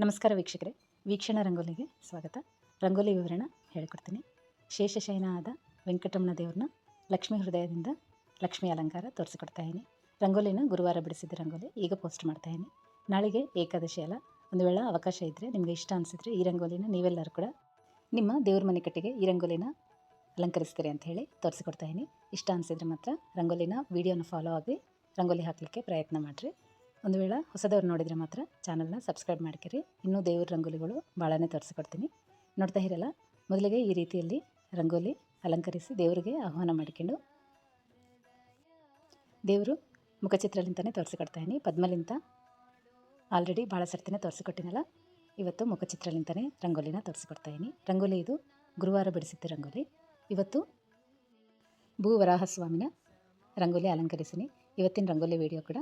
ನಮಸ್ಕಾರ ವೀಕ್ಷಕರೇ, ವೀಕ್ಷಣ ರಂಗೋಲಿಗೆ ಸ್ವಾಗತ. ರಂಗೋಲಿ ವಿವರಣ ಹೇಳಿಕೊಡ್ತೀನಿ. ಶೇಷಶಯನ ಆದ ವೆಂಕಟರಮಣ ದೇವ್ರನ್ನ ಲಕ್ಷ್ಮೀ ಹೃದಯದಿಂದ ಲಕ್ಷ್ಮೀ ಅಲಂಕಾರ ತೋರಿಸಿಕೊಡ್ತಾ ಇದ್ದೀನಿ. ರಂಗೋಲಿನ ಗುರುವಾರ ಬಿಡಿಸಿದ ರಂಗೋಲಿ ಈಗ ಪೋಸ್ಟ್ ಮಾಡ್ತಾ ಇದ್ದೀನಿ. ನಾಳೆಗೆ ಏಕಾದಶಿ ಅಲ್ಲ, ಒಂದು ವೇಳೆ ಅವಕಾಶ ಇದ್ದರೆ ನಿಮಗೆ ಇಷ್ಟ ಅನಿಸಿದರೆ ಈ ರಂಗೋಲಿನ ನೀವೆಲ್ಲರೂ ಕೂಡ ನಿಮ್ಮ ದೇವ್ರ ಮನೆ ಕಟ್ಟಿಗೆ ಈ ರಂಗೋಲಿನ ಅಲಂಕರಿಸ್ತೀರಿ ಅಂತ ಹೇಳಿ ತೋರಿಸಿಕೊಡ್ತಾ ಇದ್ದೀನಿ. ಇಷ್ಟ ಅನಿಸಿದರೆ ಮಾತ್ರ ರಂಗೋಲಿನ ವೀಡಿಯೋನ ಫಾಲೋ ಆಗಿ ರಂಗೋಲಿ ಹಾಕಲಿಕ್ಕೆ ಪ್ರಯತ್ನ ಮಾಡಿರಿ. ಒಂದು ವೇಳೆ ಹೊಸದವ್ರು ನೋಡಿದರೆ ಮಾತ್ರ ಚಾನಲ್ನ ಸಬ್ಸ್ಕ್ರೈಬ್ ಮಾಡ್ಕಿರಿ. ಇನ್ನೂ ದೇವ್ರ ರಂಗೋಲಿಗಳು ಭಾಳನೇ ತೋರಿಸ್ಕೊಡ್ತೀನಿ, ನೋಡ್ತಾ ಇರಲ್ಲ. ಮೊದಲಿಗೆ ಈ ರೀತಿಯಲ್ಲಿ ರಂಗೋಲಿ ಅಲಂಕರಿಸಿ ದೇವರಿಗೆ ಆಹ್ವಾನ ಮಾಡಿಕೊಂಡು ದೇವರು ಮುಖಚಿತ್ರಲಿಂತನೇ ತೋರಿಸಿಕೊಡ್ತಾಯಿನಿ. ಪದ್ಮಲಿಂತ ಆಲ್ರೆಡಿ ಭಾಳ ಸರ್ತಿನೇ ತೋರಿಸಿಕೊಟ್ಟಿನಲ್ಲ, ಇವತ್ತು ಮುಖಚಿತ್ರಲಿಂತನೇ ರಂಗೋಲಿನ ತೋರಿಸಿಕೊಡ್ತಾಯಿನಿ. ರಂಗೋಲಿ ಇದು ಗುರುವಾರ ಬಿಡಿಸಿದ್ದ ರಂಗೋಲಿ. ಇವತ್ತು ಭೂವರಾಹಸ್ವಾಮಿನ ರಂಗೋಲಿ ಅಲಂಕರಿಸಿನಿ. ಇವತ್ತಿನ ರಂಗೋಲಿ ವಿಡಿಯೋ ಕೂಡ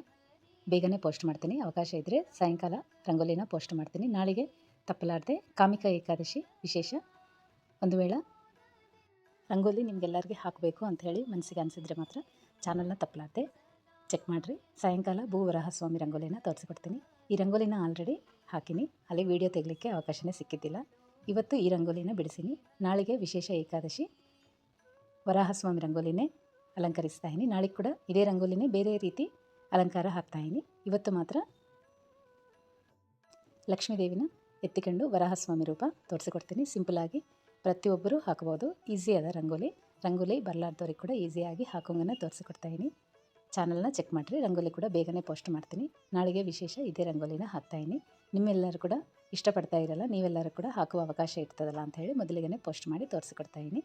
ಬೇಗನೆ ಪೋಸ್ಟ್ ಮಾಡ್ತೀನಿ. ಅವಕಾಶ ಇದ್ದರೆ ಸಾಯಂಕಾಲ ರಂಗೋಲಿನ ಪೋಸ್ಟ್ ಮಾಡ್ತೀನಿ. ನಾಳೆಗೆ ತಪ್ಪಲಾರದೆ ಕಾಮಿಕ ಏಕಾದಶಿ ವಿಶೇಷ. ಒಂದು ವೇಳೆ ರಂಗೋಲಿ ನಿಮಗೆಲ್ಲರಿಗೆ ಹಾಕಬೇಕು ಅಂಥೇಳಿ ಮನಸ್ಸಿಗೆ ಅನಿಸಿದ್ರೆ ಮಾತ್ರ ಚಾನಲ್ನ ತಪ್ಪಲಾರದೆ ಚೆಕ್ ಮಾಡಿರಿ. ಸಾಯಂಕಾಲ ಭೂವರಾಹಸ್ವಾಮಿ ರಂಗೋಲಿನ ತೋರಿಸ್ಕೊಡ್ತೀನಿ. ಈ ರಂಗೋಲಿನ ಆಲ್ರೆಡಿ ಹಾಕಿನಿ, ಅಲ್ಲಿ ವೀಡಿಯೋ ತೆಗಲಿಕ್ಕೆ ಅವಕಾಶನೇ ಸಿಕ್ಕಿದ್ದಿಲ್ಲ. ಇವತ್ತು ಈ ರಂಗೋಲಿನ ಬಿಡಿಸಿನಿ. ನಾಳೆಗೆ ವಿಶೇಷ ಏಕಾದಶಿ ವರಾಹಸ್ವಾಮಿ ರಂಗೋಲಿನೇ ಅಲಂಕರಿಸ್ತಾ ಇದ್ದೀನಿ. ನಾಳೆಗೆ ಕೂಡ ಇದೇ ರಂಗೋಲಿನೇ ಬೇರೆ ರೀತಿ ಅಲಂಕಾರ ಹಾಕ್ತಾಯಿನಿ. ಇವತ್ತು ಮಾತ್ರ ಲಕ್ಷ್ಮೀದೇವಿನ ಎತ್ತಿಕೊಂಡು ವರಾಹಸ್ವಾಮಿ ರೂಪ ತೋರಿಸಿಕೊಡ್ತೀನಿ. ಸಿಂಪಲಾಗಿ ಪ್ರತಿಯೊಬ್ಬರು ಹಾಕ್ಬೋದು. ಈಸಿ ಅದ ರಂಗೋಲಿ. ರಂಗೋಲಿ ಬರಲಾರ್ದವ್ರಿಗೆ ಕೂಡ ಈಸಿಯಾಗಿ ಹಾಕೋಂಗನ್ನು ತೋರಿಸಿಕೊಡ್ತಾಯಿನಿ. ಚಾನಲ್ನ ಚೆಕ್ ಮಾಡಿರಿ. ರಂಗೋಲಿ ಕೂಡ ಬೇಗನೆ ಪೋಸ್ಟ್ ಮಾಡ್ತೀನಿ. ನಾಳೆಗೆ ವಿಶೇಷ ಇದೇ ರಂಗೋಲಿನ ಹಾಕ್ತಾಯಿನಿ. ನಿಮ್ಮೆಲ್ಲರೂ ಕೂಡ ಇಷ್ಟಪಡ್ತಾ ಇರಲ್ಲ, ನೀವೆಲ್ಲರೂ ಕೂಡ ಹಾಕುವ ಅವಕಾಶ ಇರ್ತದಲ್ಲ ಅಂಥೇಳಿ ಮೊದಲಿಗೆ ಪೋಸ್ಟ್ ಮಾಡಿ ತೋರಿಸಿಕೊಡ್ತಾಯಿನಿ.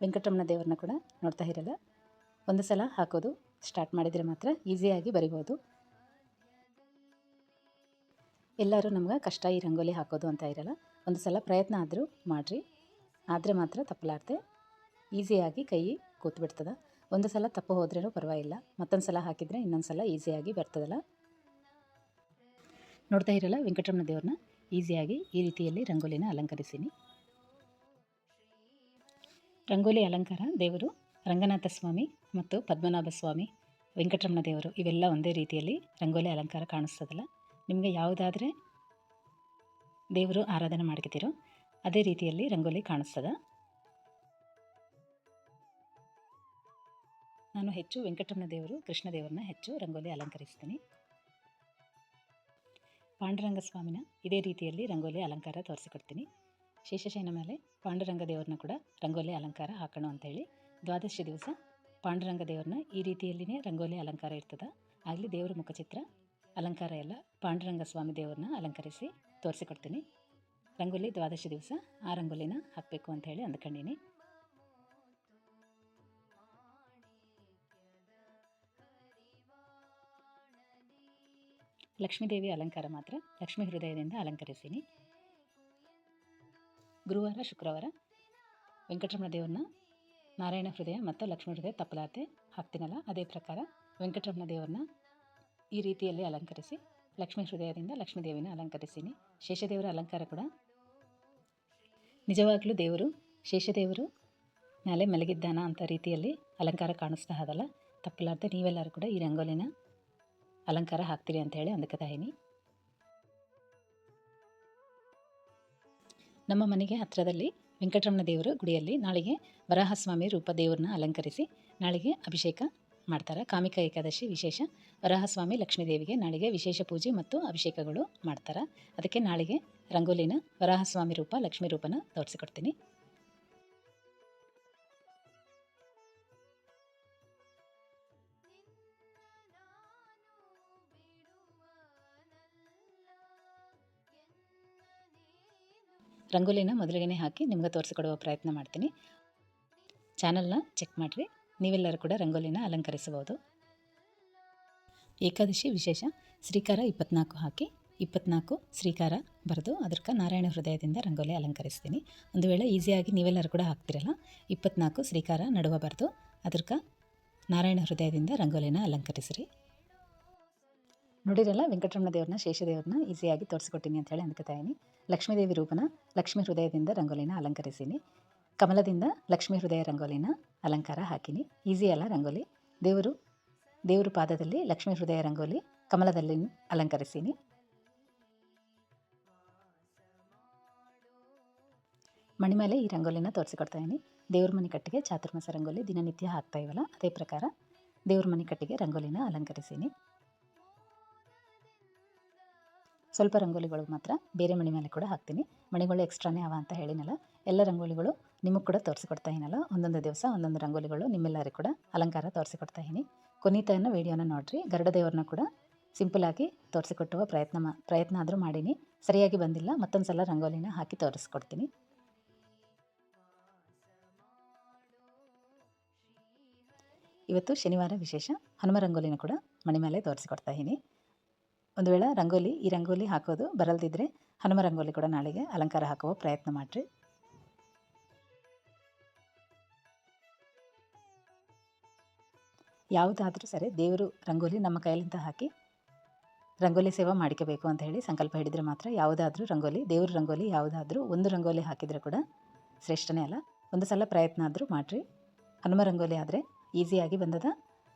ವೆಂಕಟರಮಣ ದೇವ್ರನ್ನ ಕೂಡ ನೋಡ್ತಾ ಇರಲ್ಲ. ಒಂದು ಸಲ ಹಾಕೋದು ಸ್ಟಾರ್ಟ್ ಮಾಡಿದರೆ ಮಾತ್ರ ಈಸಿಯಾಗಿ ಬರಿಬೋದು. ಎಲ್ಲರೂ ನಮ್ಗೆ ಕಷ್ಟ ಈ ರಂಗೋಲಿ ಹಾಕೋದು ಅಂತ ಇರಲ್ಲ. ಒಂದು ಸಲ ಪ್ರಯತ್ನ ಆದರೂ ಮಾಡಿರಿ, ಆದರೆ ಮಾತ್ರ ತಪ್ಪಲಾರ್ದೆ ಈಸಿಯಾಗಿ ಕೈ ಕೂತ್ಬಿಡ್ತದೆ. ಒಂದು ಸಲ ತಪ್ಪು ಹೋದ್ರೂ ಪರವಾಗಿಲ್ಲ, ಮತ್ತೊಂದು ಸಲ ಹಾಕಿದರೆ ಇನ್ನೊಂದು ಸಲ ಈಸಿಯಾಗಿ ಬರ್ತದಲ್ಲ. ನೋಡ್ತಾ ಇರಲ್ಲ, ವೆಂಕಟರಮಣ ದೇವ್ರನ್ನ ಈಸಿಯಾಗಿ ಈ ರೀತಿಯಲ್ಲಿ ರಂಗೋಲಿನ ಅಲಂಕರಿಸೀನಿ. ರಂಗೋಲಿ ಅಲಂಕಾರ ದೇವರು ರಂಗನಾಥ ಸ್ವಾಮಿ ಮತ್ತು ಪದ್ಮನಾಭ ಸ್ವಾಮಿ, ವೆಂಕಟರಮಣ ದೇವರು ಇವೆಲ್ಲ ಒಂದೇ ರೀತಿಯಲ್ಲಿ ರಂಗೋಲಿ ಅಲಂಕಾರ ಕಾಣಿಸ್ತದಲ್ಲ. ನಿಮಗೆ ಯಾವುದಾದ್ರೆ ದೇವರು ಆರಾಧನೆ ಮಾಡ್ಕೊತೀರೋ ಅದೇ ರೀತಿಯಲ್ಲಿ ರಂಗೋಲಿ ಕಾಣಿಸ್ತದ. ನಾನು ಹೆಚ್ಚು ವೆಂಕಟರಮಣ ದೇವರು, ಕೃಷ್ಣ ದೇವರನ್ನ ಹೆಚ್ಚು ರಂಗೋಲಿ ಅಲಂಕರಿಸ್ತೀನಿ. ಪಾಂಡುರಂಗ ಸ್ವಾಮಿನ ಇದೇ ರೀತಿಯಲ್ಲಿ ರಂಗೋಲಿ ಅಲಂಕಾರ ತೋರಿಸಿಕೊಡ್ತೀನಿ. ಶೇಷಶಯನ ಮೇಲೆ ಪಾಂಡುರಂಗ ದೇವ್ರನ್ನ ಕೂಡ ರಂಗೋಲಿ ಅಲಂಕಾರ ಹಾಕೋಣ ಅಂಥೇಳಿ ದ್ವಾದಶಿ ದಿವಸ ಪಾಂಡುರಂಗ ದೇವ್ರನ್ನ ಈ ರೀತಿಯಲ್ಲಿನೇ ರಂಗೋಲಿ ಅಲಂಕಾರ ಇರ್ತದೆ. ಆಗಲಿ ದೇವರ ಮುಖಚಿತ್ರ ಅಲಂಕಾರ ಎಲ್ಲ ಪಾಂಡುರಂಗ ಸ್ವಾಮಿ ದೇವ್ರನ್ನ ಅಲಂಕರಿಸಿ ತೋರಿಸಿಕೊಡ್ತೀನಿ. ರಂಗೋಲಿ ದ್ವಾದಶಿ ದಿವಸ ಆ ರಂಗೋಲಿನ ಹಾಕಬೇಕು ಅಂಥೇಳಿ ಅಂದ್ಕೊಂಡೀನಿ. ಲಕ್ಷ್ಮೀದೇವಿ ಅಲಂಕಾರ ಮಾತ್ರ ಲಕ್ಷ್ಮೀ ಹೃದಯದಿಂದ ಅಲಂಕರಿಸೀನಿ. ಗುರುವಾರ ಶುಕ್ರವಾರ ವೆಂಕಟರಮಣ ದೇವ್ರನ್ನ ನಾರಾಯಣ ಹೃದಯ ಮತ್ತು ಲಕ್ಷ್ಮೀ ಹೃದಯ ತಪ್ಪಲಾರ್ದೆ ಹಾಕ್ತೀನಲ್ಲ, ಅದೇ ಪ್ರಕಾರ ವೆಂಕಟರಮಣ ದೇವ್ರನ್ನ ಈ ರೀತಿಯಲ್ಲಿ ಅಲಂಕರಿಸಿ ಲಕ್ಷ್ಮೀ ಹೃದಯದಿಂದ ಲಕ್ಷ್ಮೀ ದೇವಿನ ಅಲಂಕರಿಸೀನಿ. ಶೇಷದೇವರ ಅಲಂಕಾರ ಕೂಡ ನಿಜವಾಗ್ಲೂ ದೇವರು ಶೇಷದೇವರು ಮೇಲೆ ಮಲಗಿದ್ದಾನ ಅಂತ ರೀತಿಯಲ್ಲಿ ಅಲಂಕಾರ ಕಾಣಿಸ್ತಾ ಅದಲ್ಲ. ತಪ್ಪಲಾರ್ದೆ ನೀವೆಲ್ಲರೂ ಕೂಡ ಈ ರಂಗೋಲಿನ ಅಲಂಕಾರ ಹಾಕ್ತೀರಿ ಅಂಥೇಳಿ ಅಂದ್ಕೊತಾಯಿನಿ. ನಮ್ಮ ಮನೆಗೆ ಹತ್ತಿರದಲ್ಲಿ ವೆಂಕಟರಮಣ ದೇವರ ಗುಡಿಯಲ್ಲಿ ನಾಳೆಗೆ ವರಾಹಸ್ವಾಮಿ ರೂಪ ದೇವ್ರನ್ನ ಅಲಂಕರಿಸಿ ನಾಳೆಗೆ ಅಭಿಷೇಕ ಮಾಡ್ತಾರೆ. ಕಾಮಿಕ ಏಕಾದಶಿ ವಿಶೇಷ ವರಾಹಸ್ವಾಮಿ ಲಕ್ಷ್ಮೀದೇವಿಗೆ ನಾಳೆಗೆ ವಿಶೇಷ ಪೂಜೆ ಮತ್ತು ಅಭಿಷೇಕಗಳು ಮಾಡ್ತಾರೆ. ಅದಕ್ಕೆ ನಾಳೆಗೆ ರಂಗೋಲಿನ ವರಾಹಸ್ವಾಮಿ ರೂಪ ಲಕ್ಷ್ಮೀ ರೂಪನ ತೋರಿಸಿಕೊಡ್ತೀನಿ. ರಂಗೋಲಿನ ಮೊದಲಿಗೆ ಹಾಕಿ ನಿಮ್ಗೆ ತೋರಿಸಿಕೊಡುವ ಪ್ರಯತ್ನ ಮಾಡ್ತೀನಿ. ಚಾನಲ್ನ ಚೆಕ್ ಮಾಡಿರಿ. ನೀವೆಲ್ಲರೂ ಕೂಡ ರಂಗೋಲಿನ ಅಲಂಕರಿಸಬಹುದು. ಏಕಾದಶಿ ವಿಶೇಷ ಶ್ರೀಕಾರ 24 ಹಾಕಿ 24 ಶ್ರೀಕಾರ ಬರೆದು ಅದಕ್ಕೆ ನಾರಾಯಣ ಹೃದಯದಿಂದ ರಂಗೋಲಿ ಅಲಂಕರಿಸ್ತೀನಿ. ಒಂದು ವೇಳೆ ಈಸಿಯಾಗಿ ನೀವೆಲ್ಲರೂ ಕೂಡ ಹಾಕ್ತಿರಲ್ಲ, 24 ಶ್ರೀಕಾರ ನಡುವ ಬರೆದು ಅದಕ್ಕೆ ನಾರಾಯಣ ಹೃದಯದಿಂದ ರಂಗೋಲಿನ ಅಲಂಕರಿಸಿರಿ. ನೋಡಿರಲ್ಲ ವೆಂಕಟರಮಣ ದೇವ್ರನ್ನ ಶೇಷದೇವ್ರನ್ನ ಈಸಿಯಾಗಿ ತೋರಿಸ್ಕೊಟ್ಟಿನಿ ಅಂತ ಹೇಳಿ ಅಂದ್ಕೊತಾ ಇದೀನಿ. ಲಕ್ಷ್ಮೀದೇವಿ ರೂಪನ ಲಕ್ಷ್ಮೀ ಹೃದಯದಿಂದ ರಂಗೋಲಿನ ಅಲಂಕರಿಸೀನಿ. ಕಮಲದಿಂದ ಲಕ್ಷ್ಮೀ ಹೃದಯ ರಂಗೋಲಿನ ಅಲಂಕಾರ ಹಾಕಿನಿ. ಈಸಿ ಅಲ್ಲ ರಂಗೋಲಿ. ದೇವರು ಪಾದದಲ್ಲಿ ಲಕ್ಷ್ಮೀ ಹೃದಯ ರಂಗೋಲಿ ಕಮಲದಲ್ಲಿ ಅಲಂಕರಿಸೀನಿ. ಮಣಿ ಮೇಲೆ ಈ ರಂಗೋಲಿನ ತೋರಿಸಿಕೊಡ್ತಾ ಇದೀನಿ. ದೇವ್ರ ಮನೆ ಕಟ್ಟಿಗೆ ಚಾತುರ್ಮಾಸ ರಂಗೋಲಿ ದಿನನಿತ್ಯ ಹಾಕ್ತಾ ಇವಲ್ಲ, ಅದೇ ಪ್ರಕಾರ ದೇವ್ರ ಮನೆ ಕಟ್ಟಿಗೆ ರಂಗೋಲಿನ ಅಲಂಕರಿಸೀನಿ. ಸ್ವಲ್ಪ ರಂಗೋಲಿಗಳು ಮಾತ್ರ ಬೇರೆ ಮಣಿ ಮೇಲೆ ಕೂಡ ಹಾಕ್ತೀನಿ. ಮಣಿಗಳು ಎಕ್ಸ್ಟ್ರಾನೇ ಅವ ಅಂತ ಹೇಳಿನಲ್ಲ, ಎಲ್ಲ ರಂಗೋಲಿಗಳು ನಿಮಗೆ ಕೂಡ ತೋರಿಸಿಕೊಡ್ತಾ ಇದೀನಲ್ಲ. ಒಂದೊಂದು ದಿವಸ ಒಂದೊಂದು ರಂಗೋಲಿಗಳು ನಿಮ್ಮೆಲ್ಲರಿಗೂ ಕೂಡ ಅಲಂಕಾರ ತೋರಿಸಿಕೊಡ್ತಾ ಇದೀನಿ. ಕೊನೆತನ ವಿಡಿಯೋನ ನೋಡಿರಿ. ಗರುಡ ದೇವ್ರನ್ನ ಕೂಡ ಸಿಂಪಲಾಗಿ ತೋರಿಸಿಕೊಟ್ಟುವ ಪ್ರಯತ್ನ ಆದರೂ ಮಾಡೀನಿ. ಸರಿಯಾಗಿ ಬಂದಿಲ್ಲ, ಮತ್ತೊಂದು ಸಲ ರಂಗೋಲಿನ ಹಾಕಿ ತೋರಿಸ್ಕೊಡ್ತೀನಿ. ಇವತ್ತು ಶನಿವಾರ ವಿಶೇಷ ಹನುಮ ರಂಗೋಲಿನ ಕೂಡ ಮಣಿ ಮೇಲೆ ತೋರಿಸಿಕೊಡ್ತಾ ಇದೀನಿ. ಒಂದು ವೇಳೆ ಈ ರಂಗೋಲಿ ಹಾಕೋದು ಬರಲ್ದಿದ್ರೆ ಹನುಮ ರಂಗೋಲಿ ಕೂಡ ನಾಳೆಗೆ ಅಲಂಕಾರ ಹಾಕುವ ಪ್ರಯತ್ನ ಮಾಡಿರಿ. ಯಾವುದಾದ್ರೂ ಸರಿ ದೇವರು ರಂಗೋಲಿ ನಮ್ಮ ಕೈಯಲ್ಲಿಂದ ಹಾಕಿ ರಂಗೋಲಿ ಸೇವೆ ಮಾಡ್ಕೋಬೇಕು ಅಂತ ಹೇಳಿ ಸಂಕಲ್ಪ ಹಿಡಿದ್ರೆ ಮಾತ್ರ ಯಾವುದಾದ್ರೂ ರಂಗೋಲಿ, ದೇವ್ರ ರಂಗೋಲಿ ಯಾವುದಾದ್ರೂ ಒಂದು ರಂಗೋಲಿ ಹಾಕಿದರೆ ಕೂಡ ಶ್ರೇಷ್ಠನೇ ಅಲ್ಲ. ಒಂದು ಸಲ ಪ್ರಯತ್ನ ಆದರೂ ಮಾಡಿರಿ. ಹನುಮ ರಂಗೋಲಿ ಆದರೆ ಈಸಿಯಾಗಿ ಬಂದದ,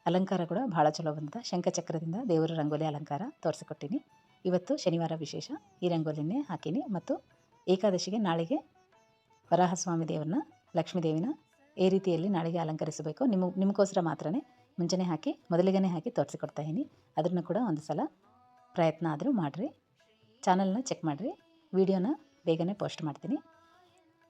ಅಲಂಕಾರ ಕೂಡ ಭಾಳ ಚಲೋ ಬಂದದ. ಶಂಖಚಕ್ರದಿಂದ ದೇವರ ರಂಗೋಲಿ ಅಲಂಕಾರ ತೋರಿಸಿಕೊಟ್ಟಿನಿ. ಇವತ್ತು ಶನಿವಾರ ವಿಶೇಷ ಈ ರಂಗೋಲಿನೇ ಹಾಕಿನಿ. ಮತ್ತು ಏಕಾದಶಿಗೆ ನಾಳೆಗೆ ವರಾಹಸ್ವಾಮಿ ದೇವ್ರನ್ನ, ಲಕ್ಷ್ಮೀ ದೇವಿನ ಈ ರೀತಿಯಲ್ಲಿ ನಾಳೆಗೆ ಅಲಂಕರಿಸಬೇಕು. ನಿಮಗೋಸ್ಕರ ಮಾತ್ರನೇ ಮುಂಚೆನೇ ಹಾಕಿ ಮೊದಲಿಗೆ ಹಾಕಿ ತೋರಿಸಿಕೊಡ್ತಾ ಇದೀನಿ. ಅದನ್ನು ಕೂಡ ಒಂದು ಸಲ ಪ್ರಯತ್ನ ಆದರೂ ಮಾಡಿರಿ. ಚಾನಲ್ನ ಚೆಕ್ ಮಾಡಿರಿ, ವಿಡಿಯೋನ ಬೇಗನೆ ಪೋಸ್ಟ್ ಮಾಡ್ತೀನಿ.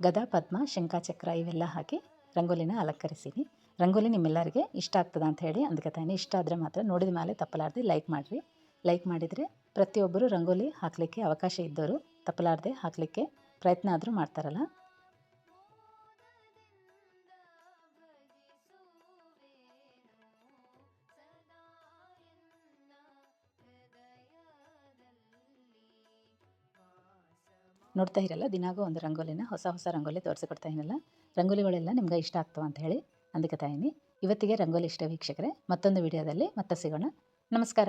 ಗದಾ, ಪದ್ಮ, ಶಂಖಚಕ್ರ ಇವೆಲ್ಲ ಹಾಕಿ ರಂಗೋಲಿನ ಅಲಂಕರಿಸೀನಿ. ರಂಗೋಲಿ ನಿಮ್ಮೆಲ್ಲರಿಗೆ ಇಷ್ಟ ಆಗ್ತದೆ ಅಂತ ಹೇಳಿ ಅಂದ್ಕೊತಾನೆ. ಇಷ್ಟ ಆದರೆ ಮಾತ್ರ ನೋಡಿದ ಮೇಲೆ ತಪ್ಪಲಾರ್ದೆ ಲೈಕ್ ಮಾಡಿರಿ. ಲೈಕ್ ಮಾಡಿದರೆ ಪ್ರತಿಯೊಬ್ಬರು ರಂಗೋಲಿ ಹಾಕಲಿಕ್ಕೆ ಅವಕಾಶ ಇದ್ದವರು ತಪ್ಪಲಾರ್ದೆ ಹಾಕಲಿಕ್ಕೆ ಪ್ರಯತ್ನ ಆದರೂ ಮಾಡ್ತಾರಲ್ಲ. ನೋಡ್ತಾ ಇರಲ್ಲ, ದಿನಾಗೂ ಒಂದು ರಂಗೋಲಿನ ಹೊಸ ರಂಗೋಲಿ ತೋರಿಸಿಕೊಡ್ತಾ ಇದೀನಲ್ಲ. ರಂಗೋಲಿಗಳೆಲ್ಲ ನಿಮ್ಗೆ ಇಷ್ಟ ಆಗ್ತವೆ ಅಂತ ಹೇಳಿ ಅಂದ್ಕೊತಾ ಇದೀನಿ. ಇವತ್ತಿಗೆ ರಂಗೋಲಿ ಇಷ್ಟ ವೀಕ್ಷಕರೇ. ಮತ್ತೊಂದು ವಿಡಿಯೋದಲ್ಲಿ ಮತ್ತೆ ಸಿಗೋಣ. ನಮಸ್ಕಾರ.